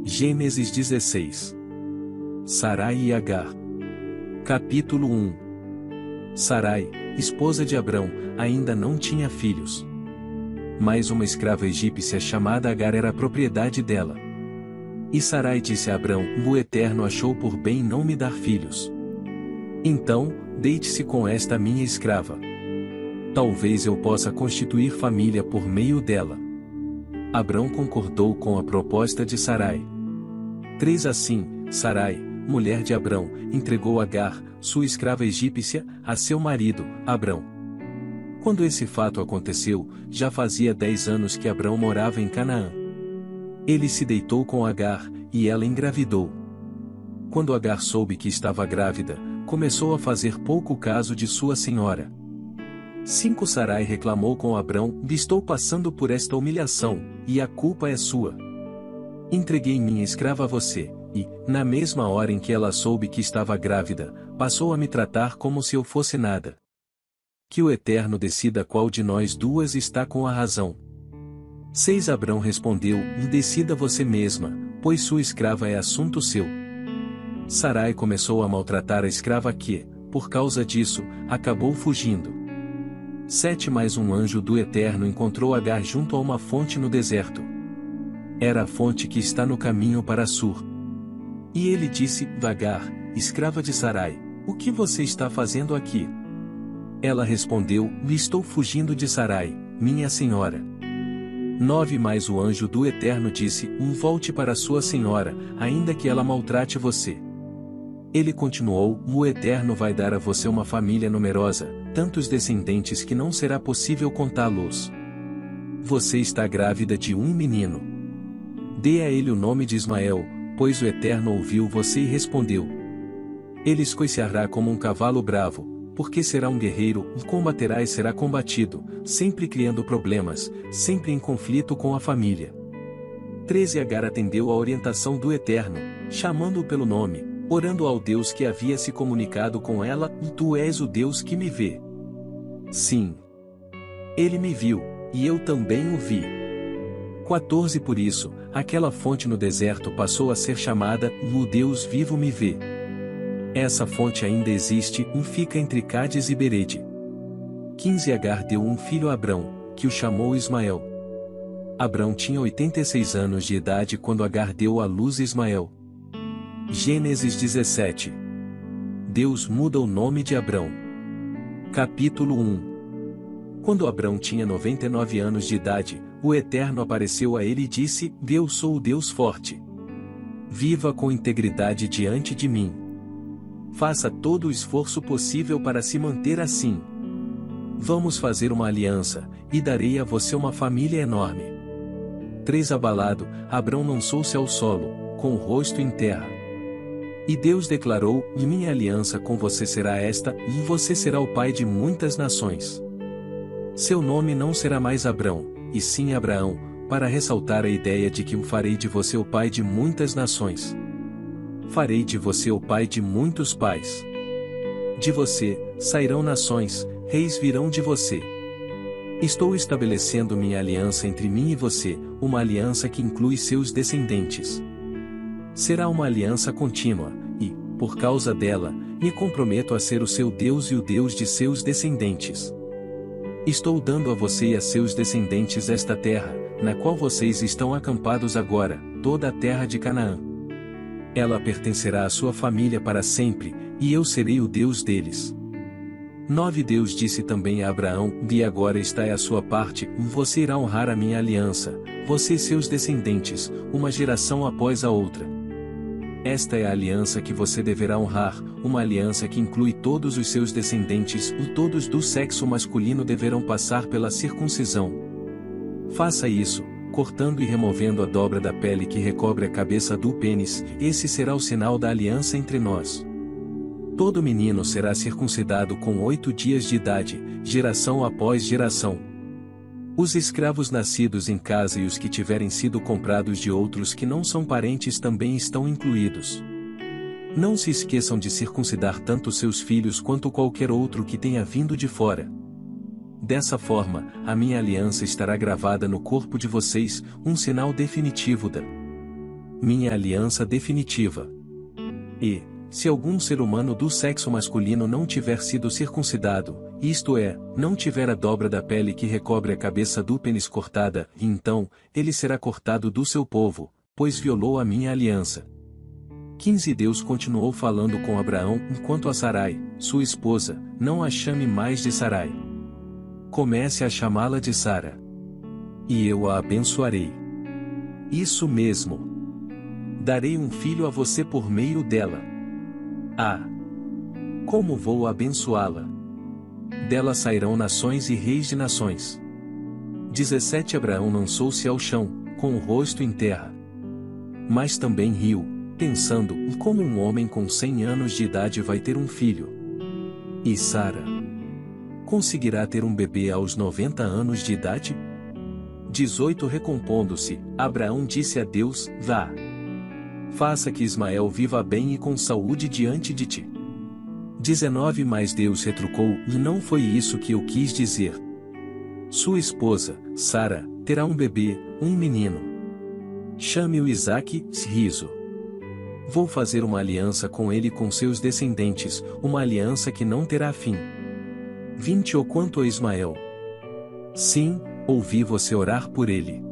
Gênesis 16. Sarai e Agar. Capítulo 1. Sarai, esposa de Abrão, ainda não tinha filhos. Mas uma escrava egípcia chamada Agar era propriedade dela. E Sarai disse a Abrão: O Eterno achou por bem não me dar filhos. Então, deite-se com esta minha escrava. Talvez eu possa constituir família por meio dela. Abrão concordou com a proposta de Sarai. 3 Assim, Sarai, mulher de Abrão, entregou Agar, sua escrava egípcia, a seu marido, Abrão. Quando esse fato aconteceu, já fazia 10 anos que Abrão morava em Canaã. Ele se deitou com Agar, e ela engravidou. Quando Agar soube que estava grávida, começou a fazer pouco caso de sua senhora. 5 Sarai reclamou com Abrão: Estou passando por esta humilhação, e a culpa é sua. Entreguei minha escrava a você, e, na mesma hora em que ela soube que estava grávida, passou a me tratar como se eu fosse nada. Que o Eterno decida qual de nós duas está com a razão. 6 Abrão respondeu: Decida você mesma, pois sua escrava é assunto seu. Sarai começou a maltratar a escrava que, por causa disso, acabou fugindo. 7 Mais um anjo do Eterno encontrou Agar junto a uma fonte no deserto. Era a fonte que está no caminho para Sur. E ele disse: Agar, escrava de Sarai, o que você está fazendo aqui? Ela respondeu: Estou fugindo de Sarai, minha senhora. 9 Mais o anjo do Eterno disse: Volte para sua senhora, ainda que ela maltrate você. Ele continuou: O Eterno vai dar a você uma família numerosa, tantos descendentes que não será possível contá-los. Você está grávida de um menino. Dê a ele o nome de Ismael, pois o Eterno ouviu você e respondeu. Ele escoiceará como um cavalo bravo, porque será um guerreiro, combaterá e será combatido, sempre criando problemas, sempre em conflito com a família. 13 Agar atendeu à orientação do Eterno, chamando-o pelo nome, orando ao Deus que havia se comunicado com ela: Tu és o Deus que me vê. Sim. Ele me viu, e eu também o vi. 14 Por isso, aquela fonte no deserto passou a ser chamada: O Deus vivo me vê. Essa fonte ainda existe, fica entre Cádiz e Berede. 15 Agar deu um filho a Abrão, que o chamou Ismael. Abrão tinha 86 anos de idade quando Agar deu à luz Ismael. Gênesis 17. Deus muda o nome de Abrão. Capítulo 1. Quando Abrão tinha 99 anos de idade, o Eterno apareceu a ele e disse: Eu sou o Deus forte. Viva com integridade diante de mim. Faça todo o esforço possível para se manter assim. Vamos fazer uma aliança, e darei a você uma família enorme. 3 Abalado, Abrão lançou-se ao solo, com o rosto em terra. E Deus declarou: Minha aliança com você será esta, e você será o pai de muitas nações. Seu nome não será mais Abrão, e sim Abraão, para ressaltar a ideia de que farei de você o pai de muitas nações. Farei de você o pai de muitos pais. De você sairão nações, reis virão de você. Estou estabelecendo minha aliança entre mim e você, uma aliança que inclui seus descendentes. Será uma aliança contínua, e, por causa dela, me comprometo a ser o seu Deus e o Deus de seus descendentes. Estou dando a você e a seus descendentes esta terra, na qual vocês estão acampados agora, toda a terra de Canaã. Ela pertencerá à sua família para sempre, e eu serei o Deus deles. 9 Deus disse também a Abraão: E agora está a sua parte, você irá honrar a minha aliança, você e seus descendentes, uma geração após a outra. Esta é a aliança que você deverá honrar, uma aliança que inclui todos os seus descendentes, e todos do sexo masculino deverão passar pela circuncisão. Faça isso, cortando e removendo a dobra da pele que recobre a cabeça do pênis, esse será o sinal da aliança entre nós. Todo menino será circuncidado com 8 dias de idade, geração após geração. Os escravos nascidos em casa e os que tiverem sido comprados de outros que não são parentes também estão incluídos. Não se esqueçam de circuncidar tanto seus filhos quanto qualquer outro que tenha vindo de fora. Dessa forma, a minha aliança estará gravada no corpo de vocês, um sinal definitivo da minha aliança definitiva. E, se algum ser humano do sexo masculino não tiver sido circuncidado, isto é, não tiver a dobra da pele que recobre a cabeça do pênis cortada, então, ele será cortado do seu povo, pois violou a minha aliança. 15 Deus continuou falando com Abraão enquanto a Sarai, sua esposa, não a chame mais de Sarai. Comece a chamá-la de Sara. E eu a abençoarei. Isso mesmo. Darei um filho a você por meio dela. Ah! Como vou abençoá-la? Dela sairão nações e reis de nações. 17 Abraão lançou-se ao chão, com o rosto em terra. Mas também riu, pensando, como um homem com 100 anos de idade vai ter um filho? E Sara? Conseguirá ter um bebê aos 90 anos de idade? 18 Recompondo-se, Abraão disse a Deus, vá. Faça que Ismael viva bem e com saúde diante de ti. 19 Mas Deus retrucou, e não foi isso que eu quis dizer. Sua esposa, Sara, terá um bebê, um menino. Chame-o Isaque, riso. Vou fazer uma aliança com ele e com seus descendentes, uma aliança que não terá fim. 20 Ou quanto a Ismael? Sim, ouvi você orar por ele.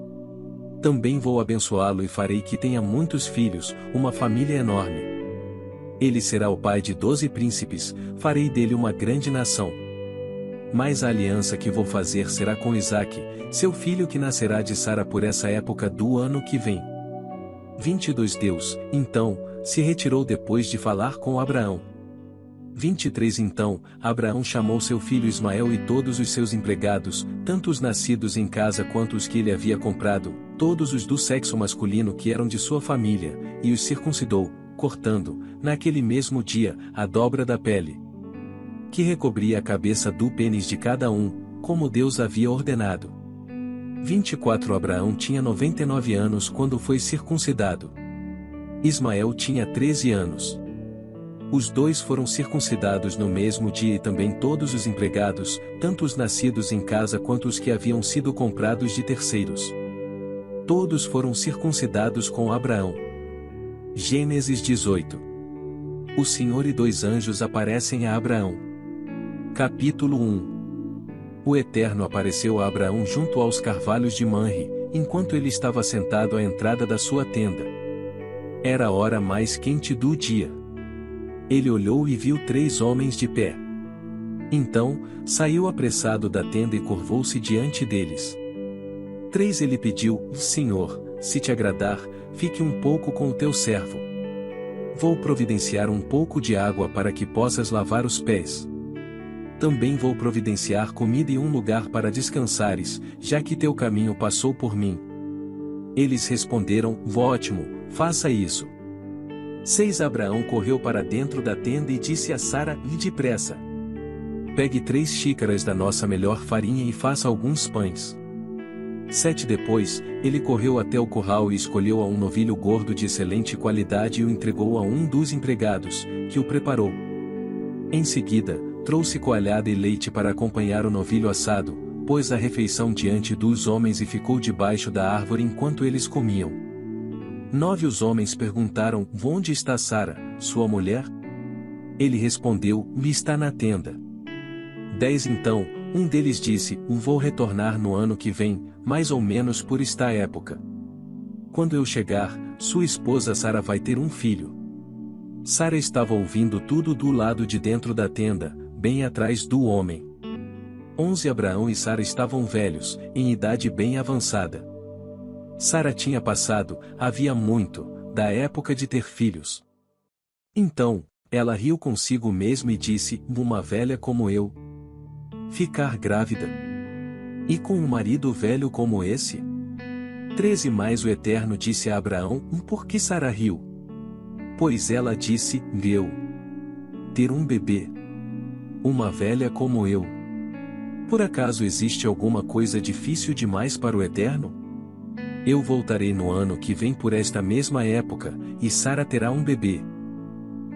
Também vou abençoá-lo e farei que tenha muitos filhos, uma família enorme. Ele será o pai de 12 príncipes, farei dele uma grande nação. Mas a aliança que vou fazer será com Isaque, seu filho que nascerá de Sara por essa época do ano que vem. 22 Deus, então, se retirou depois de falar com Abraão. 23 Então, Abraão chamou seu filho Ismael e todos os seus empregados, tanto os nascidos em casa quanto os que ele havia comprado, todos os do sexo masculino que eram de sua família, e os circuncidou, cortando, naquele mesmo dia, a dobra da pele que recobria a cabeça do pênis de cada um, como Deus havia ordenado. 24 Abraão tinha 99 anos quando foi circuncidado. Ismael tinha 13 anos. Os dois foram circuncidados no mesmo dia e também todos os empregados, tanto os nascidos em casa quanto os que haviam sido comprados de terceiros. Todos foram circuncidados com Abraão. Gênesis 18. O Senhor e 2 anjos aparecem a Abraão. Capítulo 1. O Eterno apareceu a Abraão junto aos carvalhos de Manre, enquanto ele estava sentado à entrada da sua tenda. Era a hora mais quente do dia. Ele olhou e viu 3 homens de pé. Então, saiu apressado da tenda e curvou-se diante deles. 3 Ele pediu, Senhor, se te agradar, fique um pouco com o teu servo. Vou providenciar um pouco de água para que possas lavar os pés. Também vou providenciar comida e um lugar para descansares, já que teu caminho passou por mim. Eles responderam, ótimo, faça isso. 6 Abraão correu para dentro da tenda e disse a Sara, depressa. Pegue 3 xícaras da nossa melhor farinha e faça alguns pães. 7 Depois, ele correu até o curral e escolheu um novilho gordo de excelente qualidade e o entregou a um dos empregados, que o preparou. Em seguida, trouxe coalhada e leite para acompanhar o novilho assado, pôs a refeição diante dos homens e ficou debaixo da árvore enquanto eles comiam. 9 Os homens perguntaram, onde está Sara, sua mulher? Ele respondeu, está na tenda. 10 Então, um deles disse, vou retornar no ano que vem, mais ou menos por esta época. Quando eu chegar, sua esposa Sara vai ter um filho. Sara estava ouvindo tudo do lado de dentro da tenda, bem atrás do homem. 11 Abraão e Sara estavam velhos, em idade bem avançada. Sara tinha passado, havia muito, da época de ter filhos. Então, ela riu consigo mesma e disse, uma velha como eu? Ficar grávida? E com um marido velho como esse? 13 Mais o Eterno disse a Abraão, por que Sara riu? Pois ela disse, eu ter um bebê. Uma velha como eu. Por acaso existe alguma coisa difícil demais para o Eterno? Eu voltarei no ano que vem por esta mesma época, e Sara terá um bebê.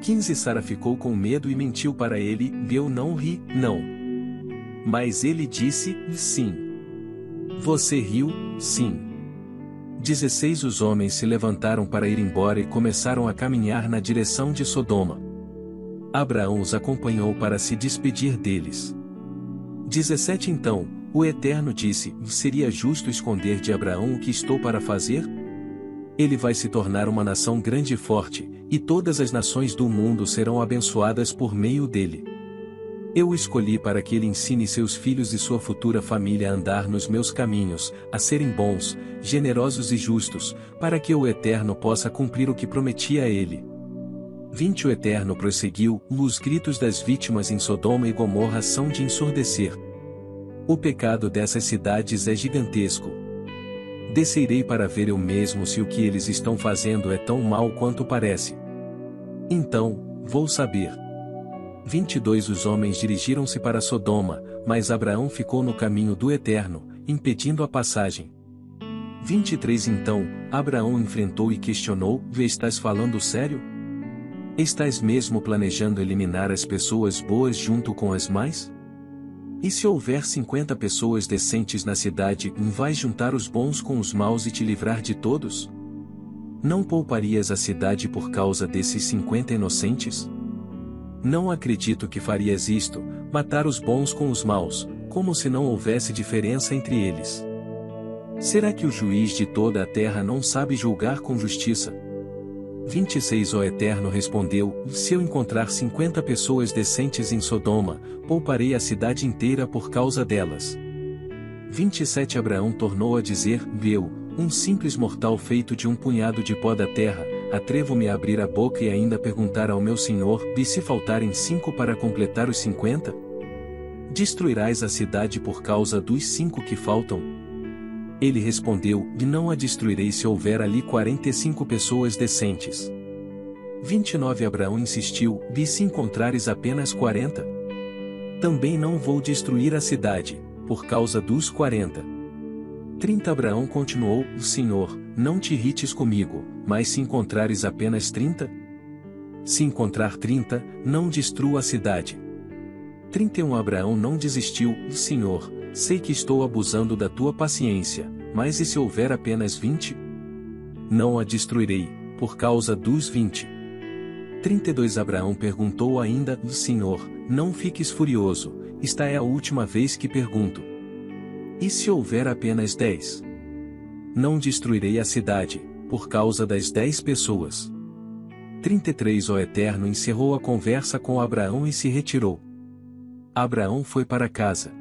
15 Sara ficou com medo e mentiu para ele, eu não ri, não. Mas ele disse, sim. Você riu, sim. 16 Os homens se levantaram para ir embora e começaram a caminhar na direção de Sodoma. Abraão os acompanhou para se despedir deles. 17 Então, o Eterno disse: Seria justo esconder de Abraão o que estou para fazer? Ele vai se tornar uma nação grande e forte, e todas as nações do mundo serão abençoadas por meio dele. Eu o escolhi para que ele ensine seus filhos e sua futura família a andar nos meus caminhos, a serem bons, generosos e justos, para que o Eterno possa cumprir o que prometi a ele. 20 O Eterno prosseguiu: Os gritos das vítimas em Sodoma e Gomorra são de ensurdecer. O pecado dessas cidades é gigantesco. Descerei para ver eu mesmo se o que eles estão fazendo é tão mau quanto parece. Então, vou saber. 22 Os homens dirigiram-se para Sodoma, mas Abraão ficou no caminho do Eterno, impedindo a passagem. 23 Então, Abraão enfrentou e questionou: Estás falando sério? Estás mesmo planejando eliminar as pessoas boas junto com as más? E se houver 50 pessoas decentes na cidade, vais juntar os bons com os maus e te livrar de todos? Não pouparias a cidade por causa desses 50 inocentes? Não acredito que farias isto, matar os bons com os maus, como se não houvesse diferença entre eles. Será que o juiz de toda a terra não sabe julgar com justiça? 26 O Eterno respondeu: Se eu encontrar 50 pessoas decentes em Sodoma, pouparei a cidade inteira por causa delas. 27 Abraão tornou a dizer: Eu, um simples mortal feito de um punhado de pó da terra, atrevo-me a abrir a boca e ainda perguntar ao meu senhor: E se faltarem 5 para completar os 50? Destruirás a cidade por causa dos 5 que faltam? Ele respondeu: Não a destruirei se houver ali 45 pessoas decentes. 29 Abraão insistiu: E se encontrares apenas 40? Também não vou destruir a cidade, por causa dos 40. 30 Abraão continuou: Senhor, não te irrites comigo, mas se encontrares apenas 30? Se encontrar 30, não destrua a cidade. 31 Abraão não desistiu: Senhor, sei que estou abusando da tua paciência, mas e se houver apenas 20? Não a destruirei, por causa dos 20. 32 Abraão perguntou ainda: Senhor, não fiques furioso, esta é a última vez que pergunto. E se houver apenas 10? Não destruirei a cidade, por causa das 10 pessoas. 33 O Eterno encerrou a conversa com Abraão e se retirou. Abraão foi para casa.